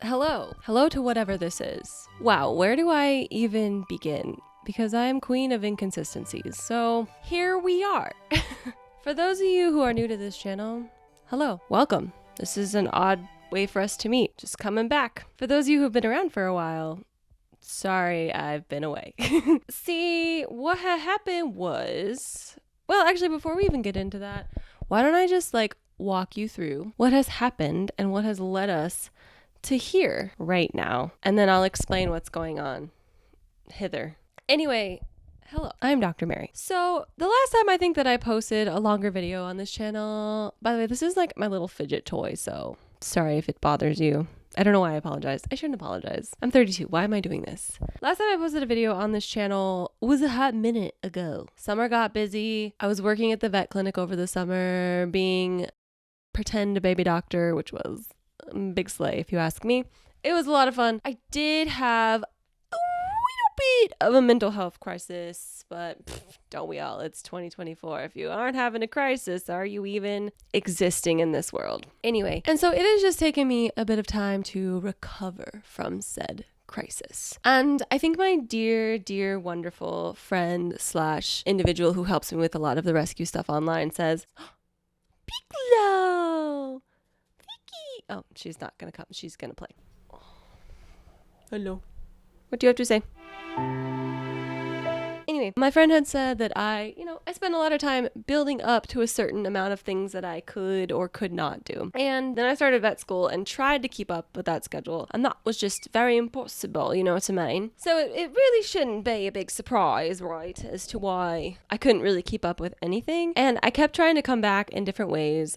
Hello to whatever this is. Wow, where do I even begin? Because I am queen of inconsistencies, so here we are. For those of you who are new to this channel, hello, welcome. This is an odd way for us to meet, just coming back. For those of you who've been around for a while, sorry I've been away. See, what had happened was, well, actually, before we even get into that, why don't I just walk you through what has happened and what has led us to here right now, and then I'll explain what's going on hither. Anyway, hello, I'm Dr. Mary. So the last time I think that I posted a longer video on this channel, by the way, this is like my little fidget toy, so sorry if it bothers you. I don't know why I apologize. I shouldn't apologize. I'm 32. Why am I doing this? Last time I posted a video on this channel was a hot minute ago. Summer got busy. I was working at the vet clinic over the summer, being pretend a baby doctor, which was big slay if you ask me. It was a lot of fun. I did have a little bit of a mental health crisis, but don't we all? It's 2024. If you aren't having a crisis, are you even existing in this world? Anyway, and so it has just taken me a bit of time to recover from said crisis. And I think my dear, wonderful friend / individual who helps me with a lot of the rescue stuff online says, Piccolo! Oh, she's not gonna come. She's gonna play. Hello. What do you have to say? Anyway, my friend had said that I spent a lot of time building up to a certain amount of things that I could or could not do. And then I started vet school and tried to keep up with that schedule. And that was just very impossible, you know what I mean? So it really shouldn't be a big surprise, right, as to why I couldn't really keep up with anything. And I kept trying to come back in different ways.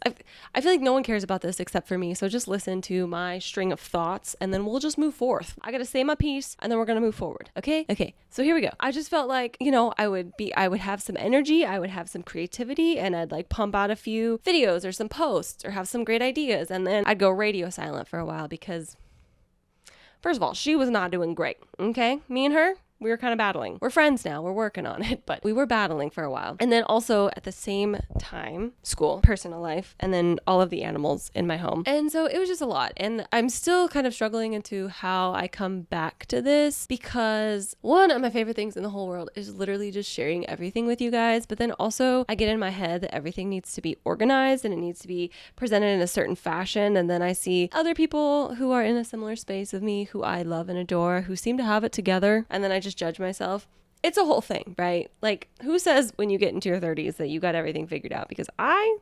I feel like no one cares about this except for me. So just listen to my string of thoughts and then we'll just move forth. I gotta say my piece and then we're gonna move forward. Okay, so here we go. I just felt like, I would have some energy, I would have some creativity, and I'd pump out a few videos or some posts or have some great ideas. And then I'd go radio silent for a while because, first of all, she was not doing great. Okay. Me and her, we were kind of battling. We're friends now. We're working on it, but we were battling for a while. And then also at the same time, school, personal life, and then all of the animals in my home. And so it was just a lot. And I'm still kind of struggling into how I come back to this because one of my favorite things in the whole world is literally just sharing everything with you guys. But then also I get in my head that everything needs to be organized and it needs to be presented in a certain fashion. And then I see other people who are in a similar space of me who I love and adore, who seem to have it together. And then I just judge myself. It's a whole thing, right? Like, who says when you get into your 30s that you got everything figured out? Because I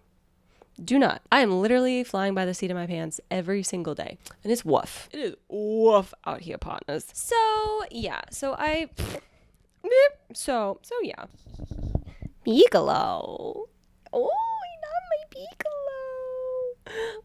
do not. I am literally flying by the seat of my pants every single day. And it's woof. It is woof out here, partners. So, yeah. So yeah. Piccolo. Oh, I love my Piccolo.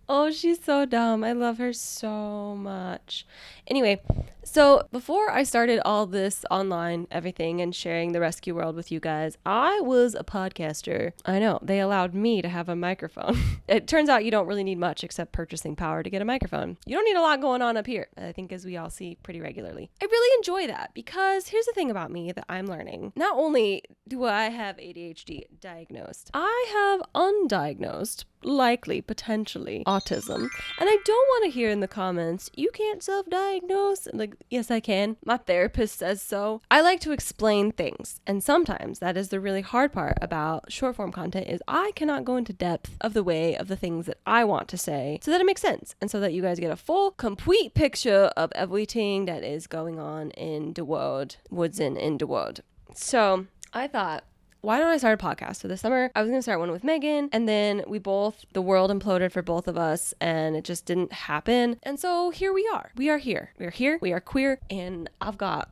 Oh, she's so dumb. I love her so much. Anyway, so before I started all this online everything and sharing the rescue world with you guys, I was a podcaster. I know, they allowed me to have a microphone. It turns out you don't really need much except purchasing power to get a microphone. You don't need a lot going on up here, I think, as we all see pretty regularly. I really enjoy that because here's the thing about me that I'm learning. Not only do I have ADHD diagnosed, I have undiagnosed, likely, potentially, autism. And I don't want to hear in the comments, you can't self-diagnose. Like, yes, I can. My therapist says so. I like to explain things. And sometimes that is the really hard part about short form content is I cannot go into depth of the way of the things that I want to say so that it makes sense. And so that you guys get a full, complete picture of everything that is going on in the world, in the world. So I thought, why don't I start a podcast? So this summer, I was going to start one with Megan, and then the world imploded for both of us, and it just didn't happen. And so here we are. We are here. We are here. We are queer, and I've got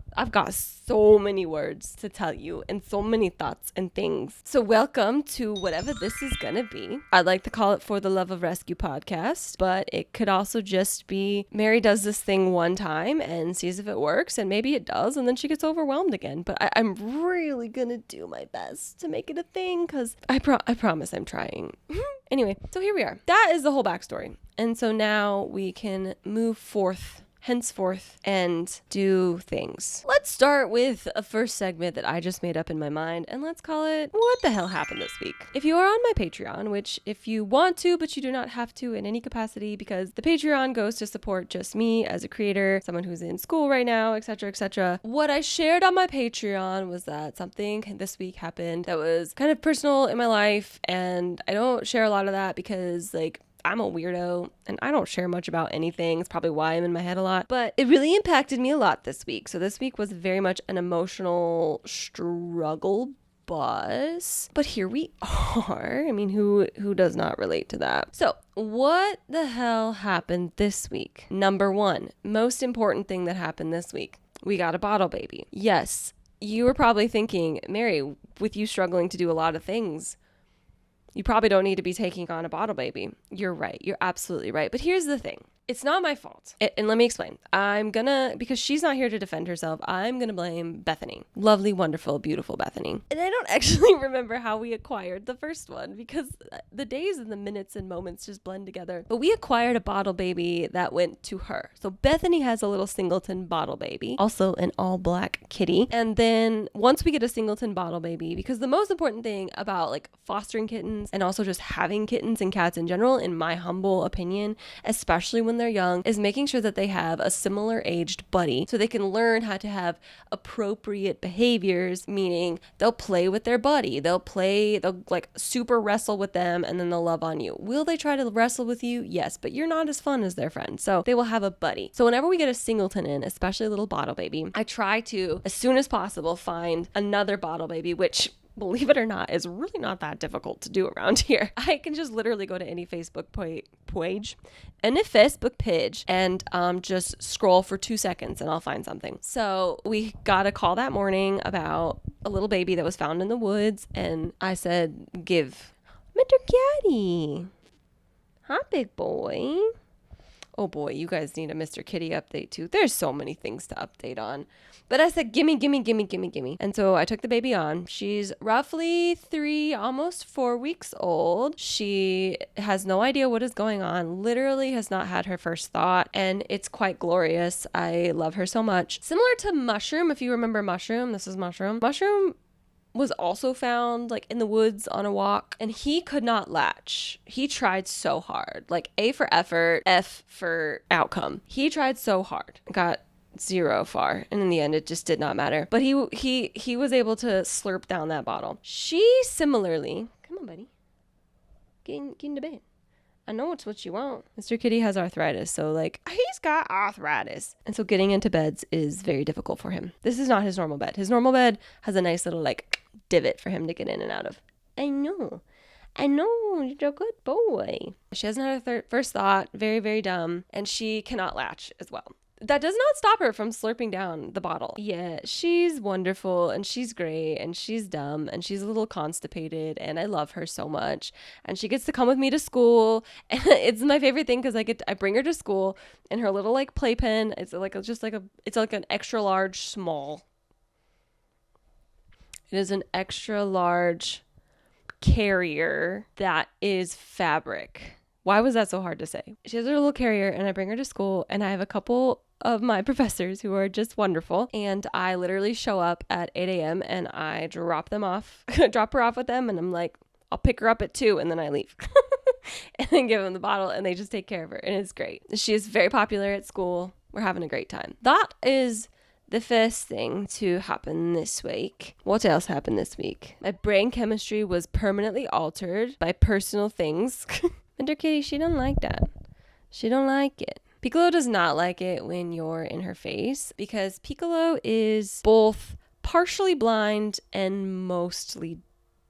so many words to tell you and so many thoughts and things. So welcome to whatever this is going to be. I'd like to call it For the Love of Rescue podcast, but it could also just be Mary does this thing one time and sees if it works, and maybe it does, and then she gets overwhelmed again. But I'm really going to do my best to make it a thing because I promise I'm trying. Anyway, so here we are. That is the whole backstory. And so now we can move forth henceforth and do things. Let's start with a first segment that I just made up in my mind, and let's call it What the Hell Happened This Week? If you are on my Patreon, which if you want to, but you do not have to in any capacity, because the Patreon goes to support just me as a creator, someone who's in school right now, etc., etc. What I shared on my Patreon was that something this week happened that was kind of personal in my life, and I don't share a lot of that because, like, I'm a weirdo and I don't share much about anything. It's probably why I'm in my head a lot, but it really impacted me a lot this week. So this week was very much an emotional struggle bus, but here we are. I mean, who does not relate to that? So what the hell happened this week? Number one, most important thing that happened this week. We got a bottle baby. Yes, you were probably thinking, Mary, with you struggling to do a lot of things, you probably don't need to be taking on a bottle baby. You're right. You're absolutely right. But here's the thing. It's not my fault. And let me explain. Because she's not here to defend herself, I'm going to blame Bethany. Lovely, wonderful, beautiful Bethany. And I don't actually remember how we acquired the first one because the days and the minutes and moments just blend together. But we acquired a bottle baby that went to her. So Bethany has a little singleton bottle baby, also an all black kitty. And then once we get a singleton bottle baby, because the most important thing about like fostering kittens and also just having kittens and cats in general, in my humble opinion, especially when they're young, is making sure that they have a similar aged buddy so they can learn how to have appropriate behaviors, meaning they'll play with their buddy, they'll like super wrestle with them, and then they'll love on you. Will they try to wrestle with you? Yes, but you're not as fun as their friend, so they will have a buddy. So whenever we get a singleton in, especially a little bottle baby, I try to, as soon as possible, find another bottle baby, which, believe it or not, is really not that difficult to do around here. I can just literally go to any Facebook page and just scroll for 2 seconds and I'll find something. So we got a call that morning about a little baby that was found in the woods, and I said, give Mr. Caddy. Hi, big boy. Oh boy, you guys need a Mr. Kitty update too. There's so many things to update on. But I said, gimme. And so I took the baby on. She's roughly 3, almost 4 weeks old. She has no idea what is going on, literally has not had her first thought, and it's quite glorious. I love her so much. Similar to Mushroom, if you remember Mushroom, this is Mushroom. Mushroom was also found like in the woods on a walk, and he could not latch. He tried so hard, like A for effort, F for outcome. He tried so hard, got 0 far, and in the end it just did not matter. But he was able to slurp down that bottle. She similarly, come on buddy, get into bed. I know it's what you want. Mr. Kitty has arthritis, so like, he's got arthritis. And so getting into beds is very difficult for him. This is not his normal bed. His normal bed has a nice little like divot for him to get in and out of. I know, you're a good boy. She hasn't had her first thought, very, very dumb, and she cannot latch as well. That does not stop her from slurping down the bottle. Yeah, she's wonderful and she's great and she's dumb and she's a little constipated and I love her so much. And she gets to come with me to school, and it's my favorite thing because I bring her to school and her little like playpen, it's like an extra large small. It is an extra large carrier that is fabric. Why was that so hard to say? She has her little carrier and I bring her to school, and I have a couple of my professors who are just wonderful, and I literally show up at 8 a.m. and I drop her off with them, and I'm like, I'll pick her up at 2 and then I leave. And then give them the bottle and they just take care of her, and it's great. She is very popular at school. We're having a great time. That is the first thing to happen this week. What else happened this week? My brain chemistry was permanently altered by personal things. Mr. Kitty, she don't like that. She don't like it. Piccolo does not like it when you're in her face because Piccolo is both partially blind and mostly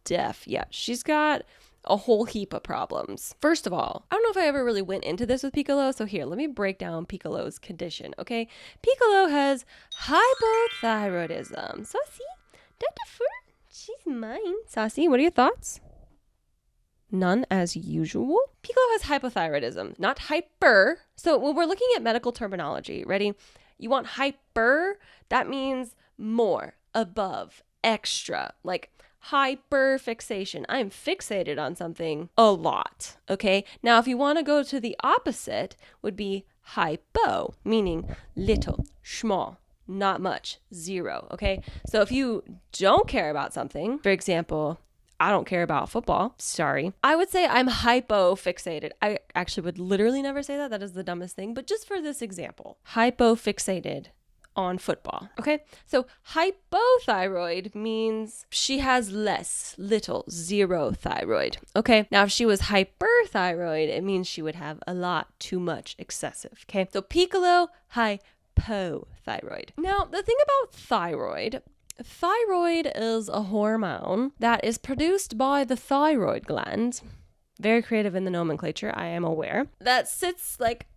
deaf. Yeah, she's got a whole heap of problems. First of all, I don't know if I ever really went into this with Piccolo, so here, let me break down Piccolo's condition, okay? Piccolo has hypothyroidism. Saucy, Dr. Fur, she's mine. Saucy, what are your thoughts? None as usual. Piccolo has hypothyroidism, not hyper. So when we're looking at medical terminology, ready? You want hyper, that means more, above, extra. Like hyperfixation. I'm fixated on something a lot, okay? Now, if you want to go to the opposite, would be hypo, meaning little, small, not much, zero, okay? So if you don't care about something, for example, I don't care about football, sorry, I would say I'm hypofixated. I actually would literally never say that. That is the dumbest thing. But just for this example, hypofixated on football. Okay. So hypothyroid means she has little, zero thyroid. Okay. Now, if she was hyperthyroid, it means she would have a lot, too much, excessive. Okay. So Piccolo, hypothyroid. Now, the thing about thyroid is a hormone that is produced by the thyroid gland. Very creative in the nomenclature, I am aware. That sits like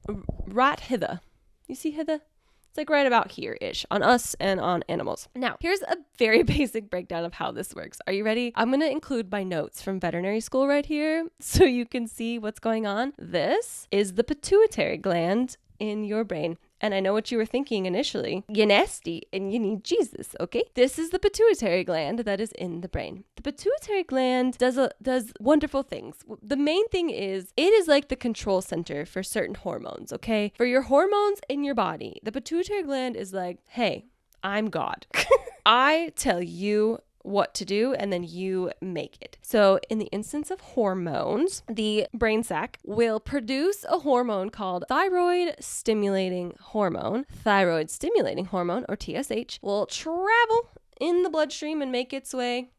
right hither. You see hither? It's like right about here-ish on us and on animals. Now, here's a very basic breakdown of how this works. Are you ready? I'm going to include my notes from veterinary school right here so you can see what's going on. This is the pituitary gland in your brain. And I know what you were thinking initially. You're nasty and you need Jesus, okay? This is the pituitary gland that is in the brain. The pituitary gland does wonderful things. The main thing is it is like the control center for certain hormones, okay? For your hormones in your body, the pituitary gland is like, hey, I'm God. I tell you what to do and then you make it. So in the instance of hormones, the brain sac will produce a hormone called thyroid stimulating hormone. Thyroid stimulating hormone, or TSH, will travel in the bloodstream and make its way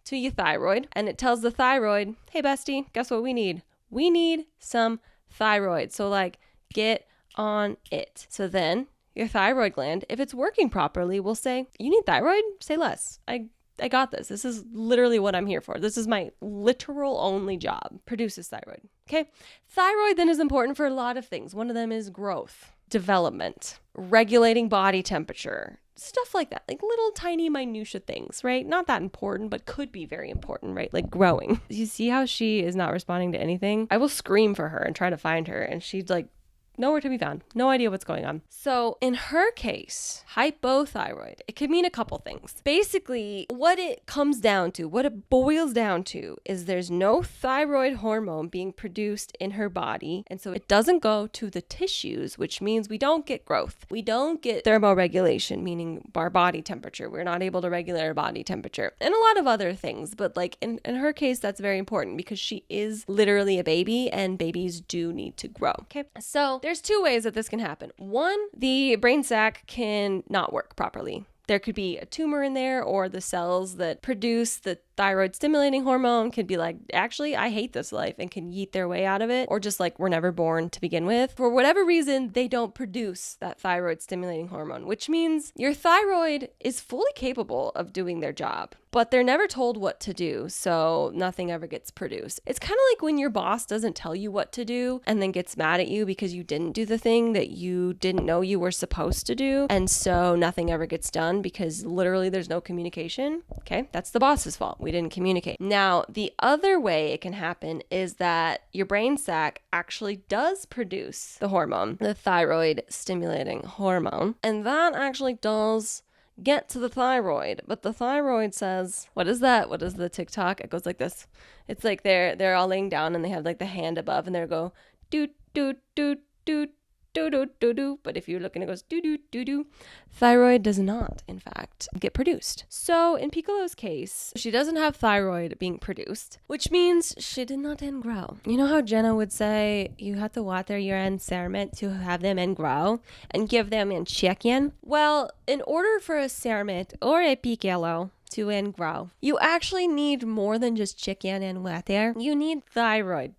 to your thyroid, and it tells the thyroid, hey bestie, guess what we need? We need some thyroid. So like, get on it. So then your thyroid gland, if it's working properly, will say, you need thyroid? Say less. I got this. This is literally what I'm here for. This is my literal only job. Produces thyroid. Okay. Thyroid then is important for a lot of things. One of them is growth, development, regulating body temperature, stuff like that. Like little tiny minutia things, right? Not that important, but could be very important, right? Like growing. You see how she is not responding to anything? I will scream for her and try to find her. And she's like, nowhere to be found. No idea what's going on. So in her case, hypothyroid, it could mean a couple things. Basically, what it comes down to, what it boils down to, is there's no thyroid hormone being produced in her body. And so it doesn't go to the tissues, which means we don't get growth. We don't get thermoregulation, meaning our body temperature. We're not able to regulate our body temperature. And a lot of other things. But like in her case, that's very important because she is literally a baby and babies do need to grow. Okay. So there's two ways that this can happen. One, the brain sac can not work properly. There could be a tumor in there, or the cells that produce the thyroid stimulating hormone could be like, actually, I hate this life, and can yeet their way out of it, or just like we're never born to begin with. For whatever reason, they don't produce that thyroid stimulating hormone, which means your thyroid is fully capable of doing their job, but they're never told what to do, so nothing ever gets produced. It's kind of like when your boss doesn't tell you what to do and then gets mad at you because you didn't do the thing that you didn't know you were supposed to do, and so nothing ever gets done because literally there's no communication. Okay, that's the boss's fault. We didn't communicate. Now, the other way it can happen is that your brain sac actually does produce the hormone, the thyroid stimulating hormone, and that actually does get to the thyroid, but the thyroid says, what is that? What is the TikTok? It goes like this. It's like they're all laying down and they have like the hand above and they go do do do do do do do do. But if you're looking, it goes do do do do. Thyroid does not, in fact, get produced. So in Piccolo's case, she doesn't have thyroid being produced, which means she did not end grow. You know how Jenna would say you have to water your encerment to have them end grow and give them in chicken? Well, in order for a cermet or a Piccolo to end grow, you actually need more than just chicken and water. You need thyroid.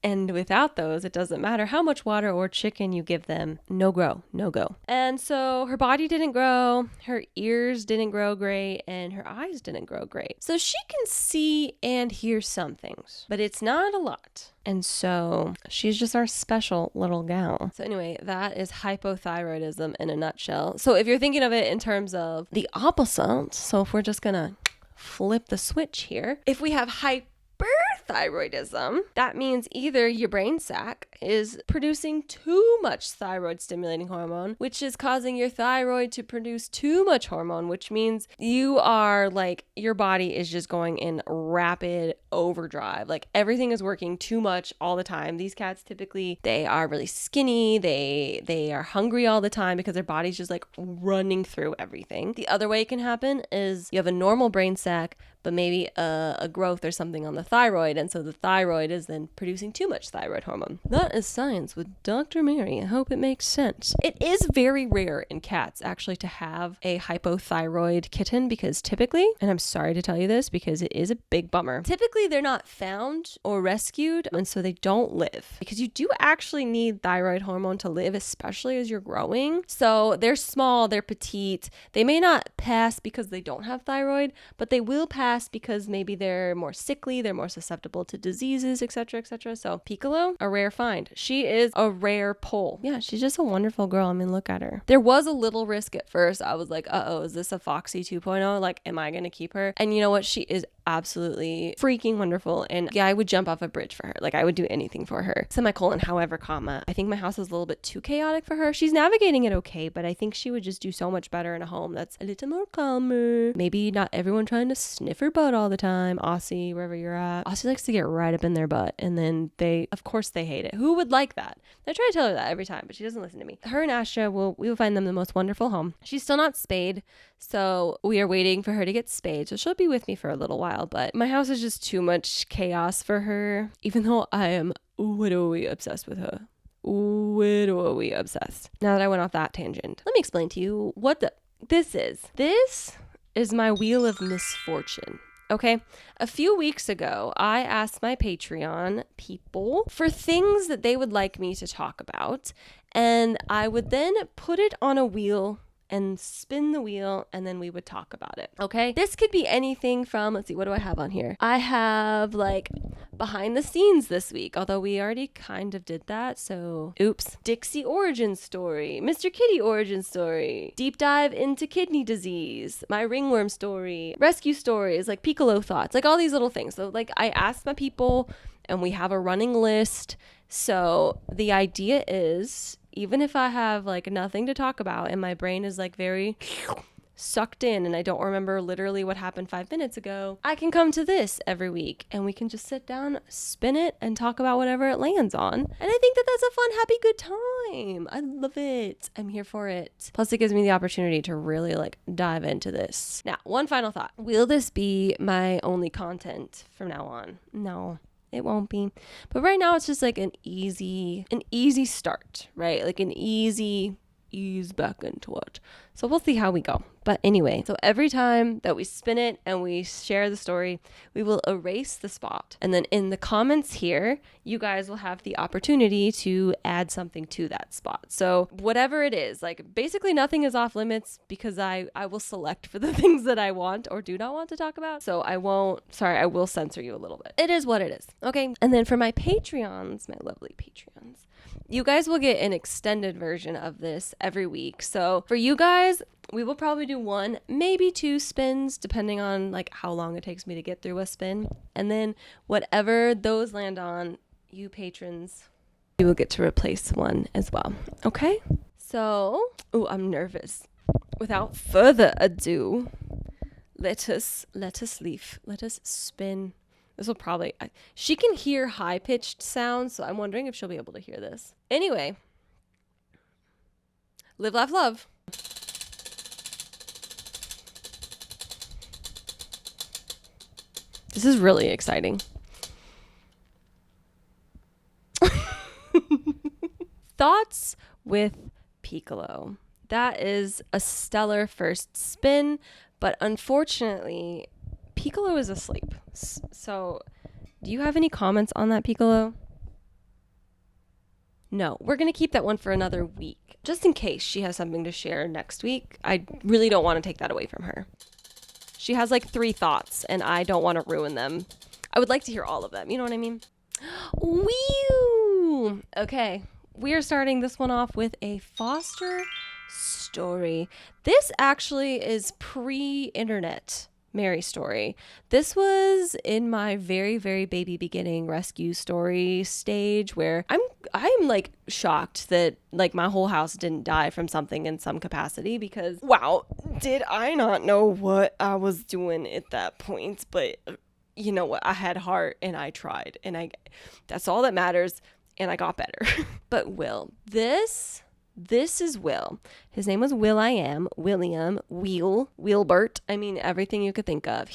And without those, it doesn't matter how much water or chicken you give them. No grow, no go. And so her body didn't grow, her ears didn't grow great, and her eyes didn't grow great. So she can see and hear some things, but it's not a lot. And so she's just our special little gal. So anyway, that is hypothyroidism in a nutshell. So if you're thinking of it in terms of the opposite, so if we're just gonna flip the switch here, if we have hyperthyroidism, hyperthyroidism, that means either your brain sac is producing too much thyroid stimulating hormone, which is causing your thyroid to produce too much hormone, which means you are like, your body is just going in rapid overdrive. Like everything is working too much all the time. These cats typically, they are really skinny. They are hungry all the time because their body's just like running through everything. The other way it can happen is you have a normal brain sac, but maybe a growth or something on the thyroid. And so the thyroid is then producing too much thyroid hormone. That is science with Dr. Mary. I hope it makes sense. It is very rare in cats actually to have a hypothyroid kitten because typically, and I'm sorry to tell you this because it is a big bummer, typically they're not found or rescued, and so they don't live because you do actually need thyroid hormone to live, especially as you're growing. So they're small, they're petite. They may not pass because they don't have thyroid, but they will pass because maybe they're more sickly, they're more susceptible to diseases, etc., etc. So Piccolo, a rare find. She is a rare pull. Yeah, she's just a wonderful girl. I mean, look at her. There was a little risk at first. I was like, uh-oh, is this a Foxy 2.0? Like, am I going to keep her? And you know what? She is absolutely freaking wonderful. And yeah, I would jump off a bridge for her. Like I would do anything for her. Semicolon, however, comma, I think my house is a little bit too chaotic for her. She's navigating it okay, but I think she would just do so much better in a home that's a little more calmer. Maybe not everyone trying to sniff her butt all the time. Aussie, wherever you're at. Aussie likes to get right up in their butt. And then of course they hate it. Who would like that? I try to tell her that every time, but she doesn't listen to me. Her and Asha, we will find them the most wonderful home. She's still not spayed, so we are waiting for her to get spayed. So she'll be with me for a little while, but my house is just too much chaos for her, even though I am widowy obsessed with her. Widowy obsessed. Now that I went off that tangent, let me explain to you what this is. This is my wheel of misfortune. Okay, a few weeks ago, I asked my Patreon people for things that they would like me to talk about, and I would then put it on a wheel and spin the wheel, and then we would talk about it. Okay, this could be anything from, let's see, what do I have on here? I have like behind the scenes this week, although we already kind of did that, so oops. Dixie origin story, Mr. Kitty origin story, deep dive into kidney disease, my ringworm story, rescue stories, like Piccolo thoughts, like all these little things. So like I asked my people and we have a running list. So the idea is, even if I have like nothing to talk about and my brain is like very sucked in and I don't remember literally what happened 5 minutes ago, I can come to this every week and we can just sit down, spin it, and talk about whatever it lands on. And I think that that's a fun, happy, good time. I love it. I'm here for it. Plus it gives me the opportunity to really like dive into this. Now, one final thought. Will this be my only content from now on? No. It won't be. But right now it's just like an easy start, right? Like an ease back into it. So we'll see how we go. But anyway, so every time that we spin it and we share the story, we will erase the spot. And then in the comments here, you guys will have the opportunity to add something to that spot. So whatever it is, like basically nothing is off limits because I will select for the things that I want or do not want to talk about. So I will censor you a little bit. It is what it is. Okay. And then for my Patreons, my lovely Patreons, you guys will get an extended version of this every week. So for you guys, we will probably do 1, maybe 2 spins, depending on like how long it takes me to get through a spin. And then whatever those land on, you patrons, you will get to replace one as well. Okay? So, I'm nervous. Without further ado, let us spin. This will probably, she can hear high-pitched sounds, so I'm wondering if she'll be able to hear this. Anyway, live, laugh, love. This is really exciting. Thoughts with Piccolo. That is a stellar first spin, but unfortunately, Piccolo is asleep. So, do you have any comments on that, Piccolo? No, we're going to keep that one for another week, just in case she has something to share next week. I really don't want to take that away from her. She has like 3 thoughts, and I don't want to ruin them. I would like to hear all of them. You know what I mean? Whew! Okay, we are starting this one off with a foster story. This actually is pre-internet. Mary story. This was in my very, very baby beginning rescue story stage where I'm like shocked that like my whole house didn't die from something in some capacity, because wow, did I not know what I was doing at that point. But you know what? I had heart and I tried, and that's all that matters. And I got better. But this is Will. His name was William, Wilbert. I mean, everything you could think of.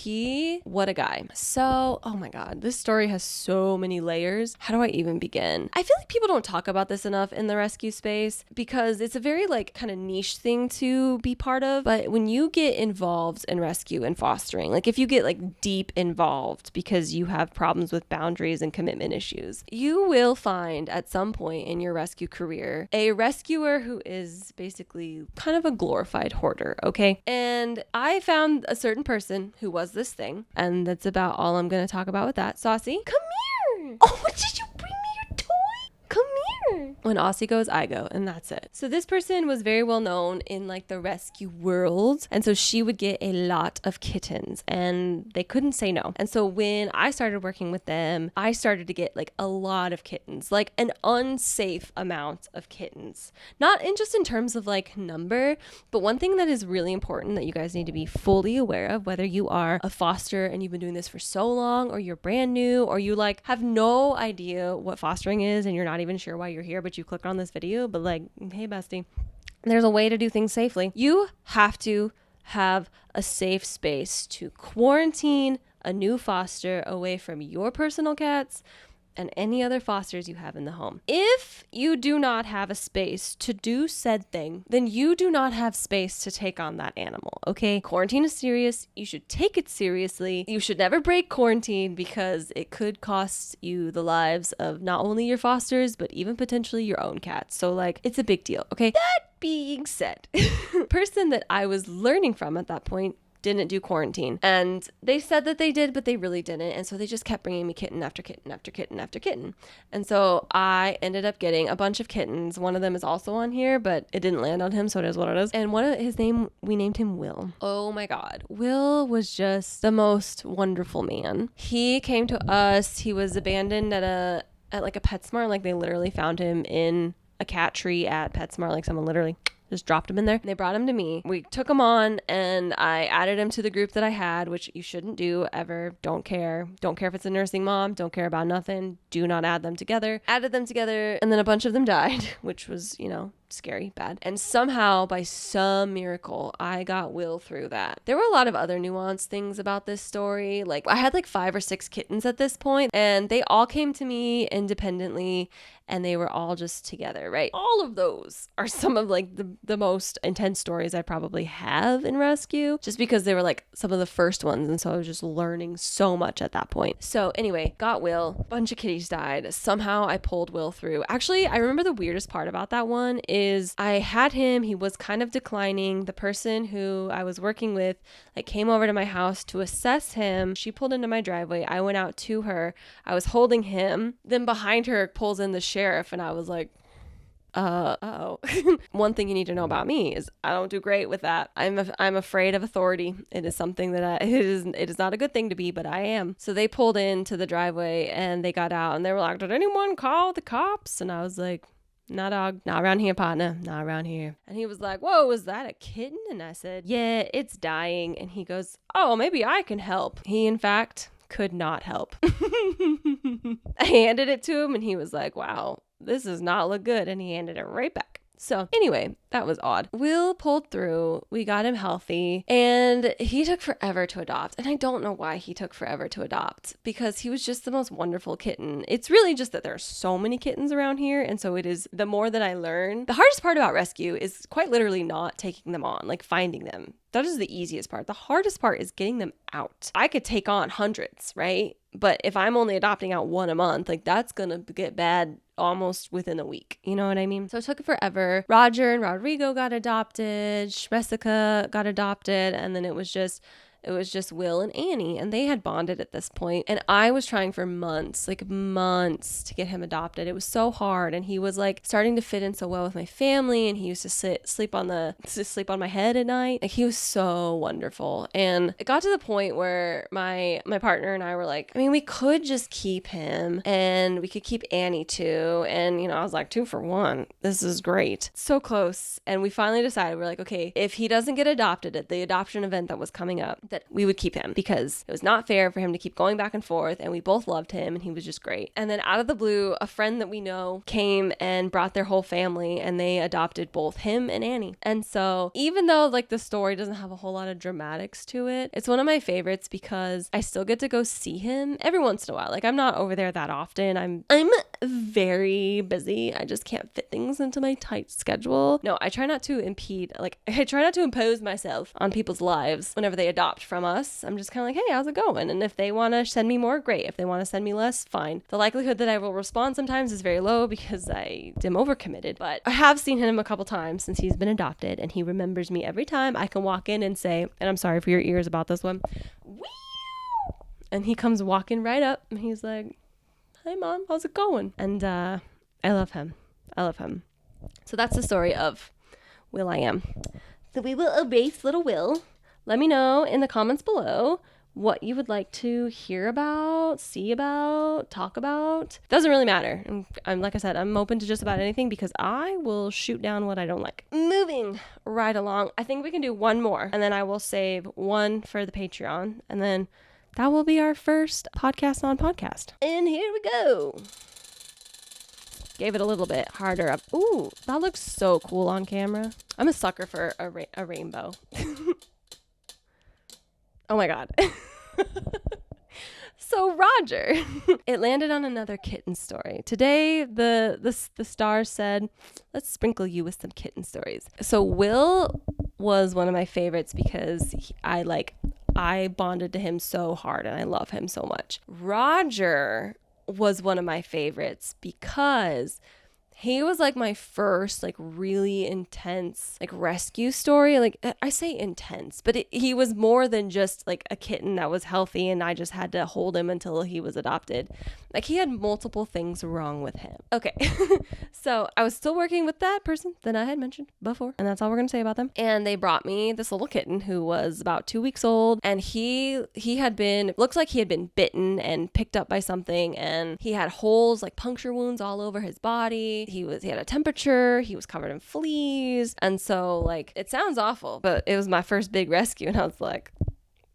What a guy. So, oh my God, this story has so many layers. How do I even begin? I feel like people don't talk about this enough in the rescue space because it's a very like kind of niche thing to be part of. But when you get involved in rescue and fostering, like if you get like deep involved because you have problems with boundaries and commitment issues, you will find at some point in your rescue career a rescuer who is basically kind of a glorified hoarder, okay? And I found a certain person who was this thing, and that's about all I'm going to talk about with that. Saucy, come here! Oh, did you bring me your toy? Come here! When Aussie goes, I go, and that's it. So this person was very well known in like the rescue world, and so she would get a lot of kittens, and they couldn't say no. And so when I started working with them, I started to get like a lot of kittens, like an unsafe amount of kittens. Not in just in terms of like number, but one thing that is really important that you guys need to be fully aware of, whether you are a foster and you've been doing this for so long, or you're brand new, or you like have no idea what fostering is and you're not even sure why you're here, but you click on this video, but like, hey bestie, there's a way to do things safely. You have to have a safe space to quarantine a new foster away from your personal cats and any other fosters you have in the home. If you do not have a space to do said thing, then you do not have space to take on that animal, okay? Quarantine is serious. You should take it seriously. You should never break quarantine because it could cost you the lives of not only your fosters, but even potentially your own cats. So like, it's a big deal, okay? That being said, person that I was learning from at that point didn't do quarantine, and they said that they did, but they really didn't. And so they just kept bringing me kitten after kitten after kitten after kitten. And so I ended up getting a bunch of kittens. One of them is also on here, but it didn't land on him, so it is what it is. And we named him Will. Oh my God. Will was just the most wonderful man. He came to us. He was abandoned at like a PetSmart. Like they literally found him in a cat tree at PetSmart. Like someone literally just dropped him in there. They brought him to me. We took him on and I added him to the group that I had, which you shouldn't do ever. Don't care. Don't care if it's a nursing mom. Don't care about nothing. Do not add them together. Added them together, and then a bunch of them died, which was, scary, bad. And somehow, by some miracle, I got Will through that. There were a lot of other nuanced things about this story. Like I had like 5 or 6 kittens at this point, and they all came to me independently, and they were all just together, right? All of those are some of like the most intense stories I probably have in rescue, just because they were like some of the first ones. And so I was just learning so much at that point. So anyway, got Will, bunch of kitties died. Somehow I pulled Will through. Actually, I remember the weirdest part about that one is I had him, he was kind of declining. The person who I was working with like came over to my house to assess him. She pulled into my driveway. I went out to her. I was holding him. Then behind her pulls in the sheriff, and I was like, uh-oh. One thing you need to know about me is I don't do great with that. I'm afraid of authority. It is something that it is not a good thing to be, but I am. So they pulled into the driveway and they got out and they were like, did anyone call the cops? And I was like, nah, dog, not around here, partner, not around here. And he was like, whoa, was that a kitten? And I said, yeah, it's dying. And he goes, oh, maybe I can help. He, in fact, could not help. I handed it to him and he was like, wow, this does not look good. And he handed it right back. So anyway, that was odd. Will pulled through. We got him healthy, and he took forever to adopt. And I don't know why he took forever to adopt, because he was just the most wonderful kitten. It's really just that there are so many kittens around here. And so it is, the more that I learn, the hardest part about rescue is quite literally not taking them on, like finding them. That is the easiest part. The hardest part is getting them out. I could take on hundreds, right? But if I'm only adopting out one a month, like that's going to get bad almost within a week. You know what I mean? So it took forever. Roger and Rodrigo got adopted. Shmesica got adopted. And then it was just It was just Will and Annie, and they had bonded at this point. And I was trying for months, like months, to get him adopted. It was so hard, and he was like starting to fit in so well with my family, and he used to sleep on my head at night. Like, he was so wonderful. And it got to the point where my partner and I were like, I mean, we could just keep him, and we could keep Annie too. And I was like, 2 for 1. This is great. So close. And we finally decided, we're like, okay, if he doesn't get adopted at the adoption event that was coming up, that we would keep him, because it was not fair for him to keep going back and forth, and we both loved him, and he was just great. And then out of the blue, a friend that we know came and brought their whole family, and they adopted both him and Annie. And so even though like the story doesn't have a whole lot of dramatics to it, it's one of my favorites because I still get to go see him every once in a while. Like, I'm not over there that often. I'm very busy. I just can't fit things into my tight schedule. No, I try not to I try not to impose myself on people's lives whenever they adopt from us. I'm just kind of like, hey, how's it going? And if they want to send me more, great. If they want to send me less, fine. The likelihood that I will respond sometimes is very low because I am overcommitted, but I have seen him a couple times since he's been adopted, and he remembers me every time. I can walk in and say, and I'm sorry for your ears about this one, wee! And he comes walking right up, and he's like, hey mom, how's it going? And I love him. So that's the story of Will I Am. So we will erase little Will. Let me know in the comments below what you would like to hear about, see about, talk about. Doesn't really matter. I'm like I said, I'm open to just about anything because I will shoot down what I don't like. Moving right along. I think we can do one more, and then I will save one for the Patreon, and then that will be our first podcast on podcast. And here we go. Gave it a little bit harder up. Ooh, that looks so cool on camera. I'm a sucker for a rainbow. Oh my God. So Roger, it landed on another kitten story. Today, the stars said, let's sprinkle you with some kitten stories. So Will was one of my favorites because I bonded to him so hard and I love him so much. Roger was one of my favorites because he was like my first like really intense like rescue story. Like, I say intense, but he was more than just like a kitten that was healthy and I just had to hold him until he was adopted. Like, he had multiple things wrong with him. Okay. So I was still working with that person that I had mentioned before, and that's all we're gonna say about them. And they brought me this little kitten who was about 2 weeks old, and he had been, looks like he had been bitten and picked up by something, and he had holes, like puncture wounds all over his body. He had a temperature, he was covered in fleas. And so like, it sounds awful, but it was my first big rescue, and I was like,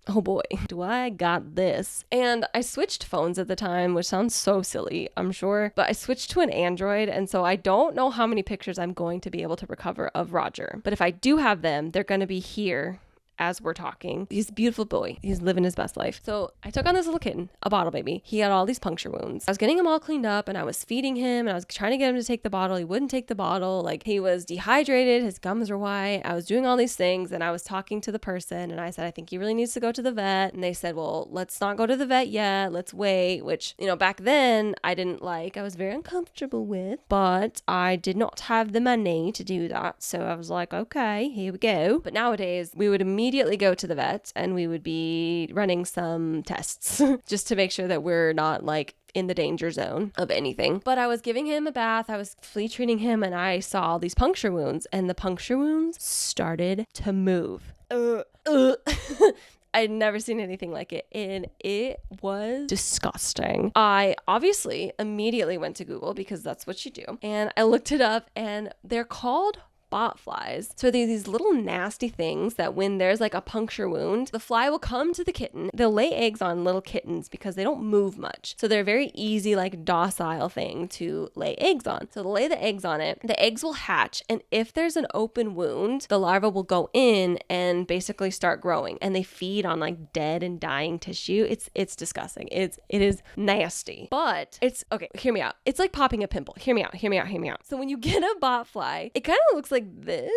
oh boy, do I got this. And I switched phones at the time, which sounds so silly, I'm sure, but I switched to an Android, and so I don't know how many pictures I'm going to be able to recover of Roger. But if I do have them, they're going to be here as we're talking. He's a beautiful boy. He's living his best life. So I took on this little kitten, a bottle baby. He had all these puncture wounds. I was getting him all cleaned up, and I was feeding him, and I was trying to get him to take the bottle. He wouldn't take the bottle. Like, he was dehydrated. His gums were white. I was doing all these things, and I was talking to the person, and I said, I think he really needs to go to the vet. And they said, well, let's not go to the vet yet. Let's wait, which, back then I didn't like. I was very uncomfortable with, but I did not have the money to do that. So I was like, okay, here we go. But nowadays we would immediately go to the vet, and we would be running some tests just to make sure that we're not like in the danger zone of anything. But I was giving him a bath, I was flea treating him, and I saw all these puncture wounds, and the puncture wounds started to move. I'd never seen anything like it, and it was disgusting. I obviously immediately went to Google because that's what you do, and I looked it up, and they're called bot flies. So they're these little nasty things that when there's like a puncture wound, the fly will come to the kitten. They'll lay eggs on little kittens because they don't move much. So they're a very easy, like docile thing to lay eggs on. So they'll lay the eggs on it. The eggs will hatch. And if there's an open wound, the larva will go in and basically start growing. And they feed on like dead and dying tissue. It's disgusting. It is nasty. But it's, okay, hear me out. It's like popping a pimple. Hear me out. So when you get a bot fly, it kind of looks like this.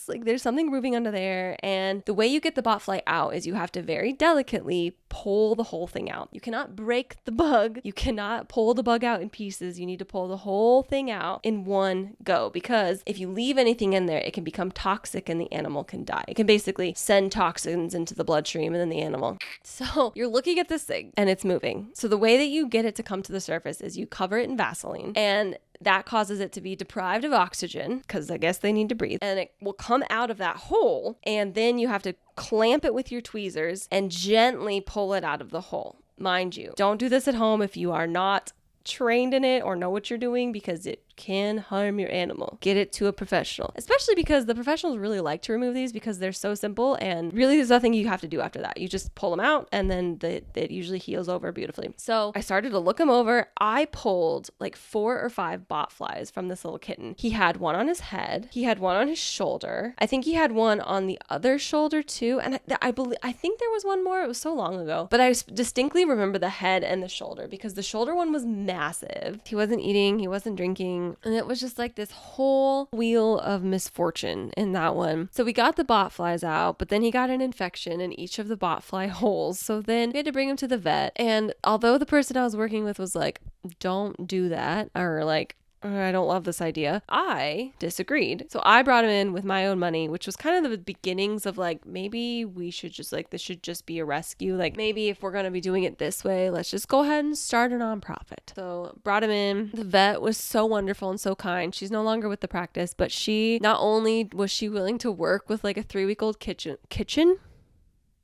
like there's something moving under there. And the way you get the botfly out is you have to very delicately pull the whole thing out. You cannot break the bug. You cannot pull the bug out in pieces. You need to pull the whole thing out in one go, because if you leave anything in there, it can become toxic and the animal can die. It can basically send toxins into the bloodstream and then the animal. So you're looking at this thing and it's moving. So the way that you get it to come to the surface is you cover it in Vaseline, and that causes it to be deprived of oxygen because I guess they need to breathe, and it will come out of that hole, and then you have to clamp it with your tweezers and gently pull it out of the hole. Mind you, don't do this at home if you are not trained in it or know what you're doing, because it can harm your animal. Get it to a professional, especially because the professionals really like to remove these because they're so simple, and really there's nothing you have to do after that. You just pull them out and then it usually heals over beautifully. So I started to look him over. I pulled like 4 or 5 bot flies from this little kitten. He had one on his head. He had one on his shoulder. I think he had one on the other shoulder too. And I think there was one more. It was so long ago, but I distinctly remember the head and the shoulder because the shoulder one was massive. He wasn't eating. He wasn't drinking. And it was just like this whole wheel of misfortune in that one. So we got the bot flies out, but then he got an infection in each of the bot fly holes. So then we had to bring him to the vet. And although the person I was working with was like, don't do that, or like, I don't love this idea, I disagreed. So I brought him in with my own money, which was kind of the beginnings of like, maybe we should just like, this should just be a rescue. Like maybe if we're going to be doing it this way, let's just go ahead and start a nonprofit. So brought him in. The vet was so wonderful and so kind. She's no longer with the practice, but she, not only was she willing to work with like a 3-week-old kitchen.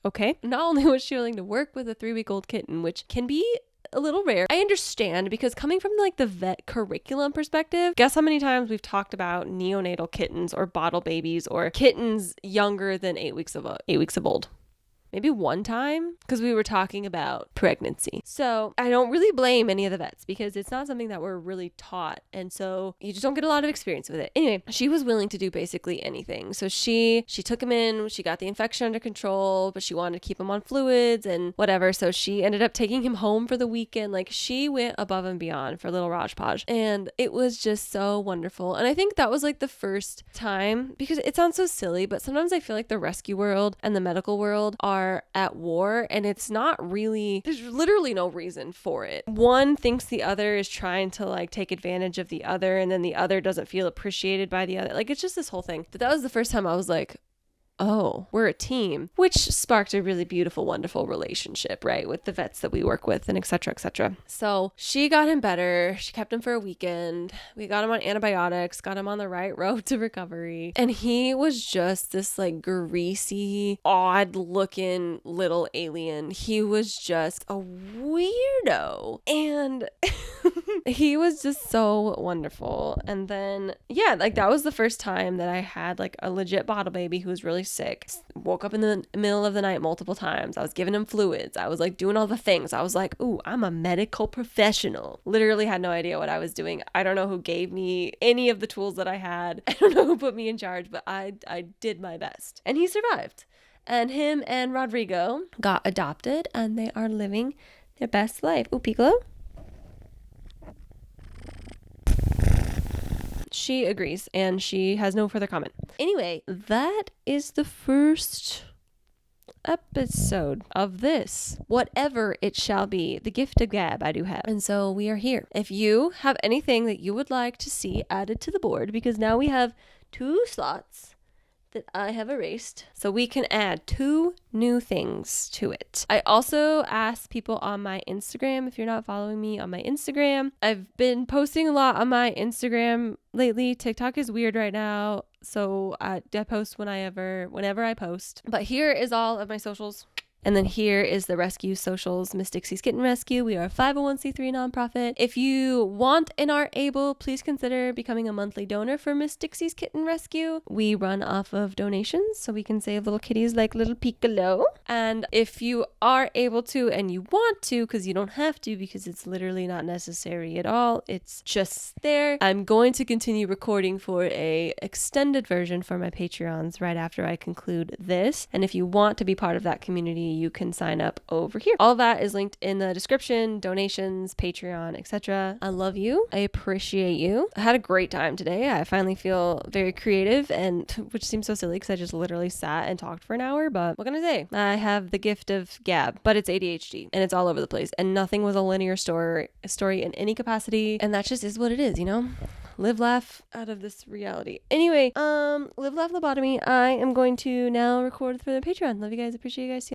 Okay. Not only was she willing to work with a 3-week-old kitten, which can be a little rare. I understand, because coming from like the vet curriculum perspective, guess how many times we've talked about neonatal kittens or bottle babies or kittens younger than 8 weeks of old. Maybe one time, because we were talking about pregnancy. So I don't really blame any of the vets because it's not something that we're really taught. And so you just don't get a lot of experience with it. Anyway, she was willing to do basically anything. So she took him in, she got the infection under control, but she wanted to keep him on fluids and whatever. So she ended up taking him home for the weekend. Like she went above and beyond for little Rajpaj. And it was just so wonderful. And I think that was like the first time, because it sounds so silly, but sometimes I feel like the rescue world and the medical world are at war, and it's not really, there's literally no reason for it. One thinks the other is trying to like take advantage of the other, and then the other doesn't feel appreciated by the other. Like it's just this whole thing. But that was the first time I was like, oh, we're a team, which sparked a really beautiful, wonderful relationship, right, with the vets that we work with, and et cetera, et cetera. So she got him better. She kept him for a weekend. We got him on antibiotics, got him on the right road to recovery. And he was just this like greasy, odd looking little alien. He was just a weirdo. And he was just so wonderful. And then, yeah, like that was the first time that I had like a legit bottle baby who was really sick. Woke up in the middle of the night multiple times. I was giving him fluids. I was like doing all the things. I was like, ooh, I'm a medical professional. Literally had no idea what I was doing. I don't know who gave me any of the tools that I had. I don't know who put me in charge, but I did my best. And he survived. And him and Rodrigo got adopted, and they are living their best life. Ooh, Piccolo. She agrees, and she has no further comment. Anyway, that is the first episode of this, whatever it shall be, the gift of gab I do have. And so we are here. If you have anything that you would like to see added to the board, because now we have 2 slots that I have erased, so we can add 2 new things to it. I also asked people on my Instagram, if you're not following me on my Instagram, I've been posting a lot on my Instagram lately. TikTok is weird right now, so I post whenever I post. But here is all of my socials. And then here is the rescue socials, Miss Dixie's Kitten Rescue. We are a 501c3 nonprofit. If you want and are able, please consider becoming a monthly donor for Miss Dixie's Kitten Rescue. We run off of donations, so we can save little kitties like little Piccolo. And if you are able to and you want to, because you don't have to, because it's literally not necessary at all, it's just there. I'm going to continue recording for a extended version for my Patreons right after I conclude this. And if you want to be part of that community, you can sign up over here. All of that is linked in the description, donations, Patreon, etc. I love you. I appreciate you. I had a great time today. I finally feel very creative, and which seems so silly because I just literally sat and talked for an hour, but what can I say? I have the gift of gab, but it's ADHD and it's all over the place, and nothing was a linear story in any capacity, and that just is what it is, you know? Live, laugh out of this reality. Anyway, live, laugh, lobotomy. I am going to now record for the Patreon. Love you guys. Appreciate you guys.